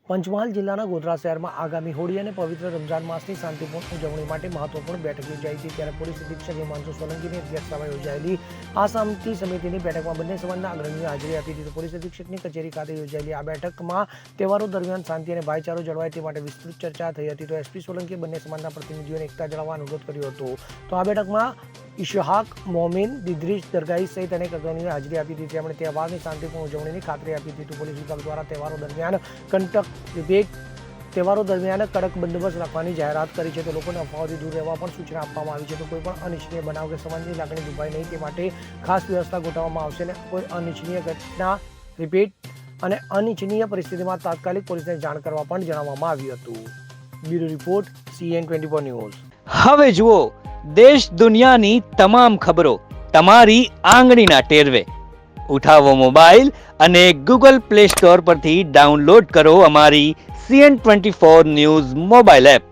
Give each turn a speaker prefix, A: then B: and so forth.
A: પંચમહાલ જિલ્લાના ગોધરા શહેરમાં આગામી હોળી અને પવિત્ર રમઝાન માસની શાંતિપૂર્ણ ઉજવણી માટે મહત્વપૂર્ણ બેઠક યોજાઈ હતી। ત્યારે પોલીસ અધિક્ષક હિમાંશુ સોલંકીની અધ્યક્ષતામાં યોજાયેલી આ શાંતિ સમિતિની બેઠકમાં બંને સમાજના અગ્રણીઓએ હાજરી આપી હતી। પોલીસ અધિક્ષકની કચેરી ખાતે યોજાયેલી આ બેઠકમાં તહેવારો દરમિયાન શાંતિ અને ભાઈચારો જળવાય તે માટે વિસ્તૃત ચર્ચા થઈ હતી। તો એસપી સોલંકીએ બંને સમાજના પ્રતિનિધિઓને એકતા જાળવવા અનુરોધ કર્યો હતો। તો આ બેઠકમાં ઇશહાક, મોમીન, દિદ્રીશ દરગાહી સહિત અનેક અગ્રણીઓએ હાજરી આપી હતી। તેમણે તહેવારની શાંતિપૂર્ણ ઉજવણીની ખાતરી આપી હતી। તો પોલીસ વિભાગ દ્વારા તહેવારો દરમિયાન તહેવારો દરમિયાન કડક બંદોબસ્ત રાખવાની જાહેરાત કરી છે। તો લોકોને અફવાઓથી દૂર રહેવા પણ સૂચના આપવામાં આવી છે। તો કોઈ પણ અનિચ્છનીય બનાવ કે સમાજની લાગણી દુભાય નહીં તે માટે ખાસ વ્યવસ્થા ગોઠવવામાં આવશે અને કોઈ અનિચ્છનીય ઘટના અને અનિચ્છનીય પરિસ્થિતિમાં તાત્કાલિક પોલીસને જાણ કરવા પણ જણાવવામાં આવ્યું હતું। Bureau report CN24 news.
B: હવે જુઓ દેશ દુનિયાની તમામ ખબરો તમારી આંગળીના ટેરવે। ઉઠાવો મોબાઈલ અને Google Play Store પરથી ડાઉનલોડ કરો અમારી CN24 ન્યૂઝ મોબાઈલ એપ।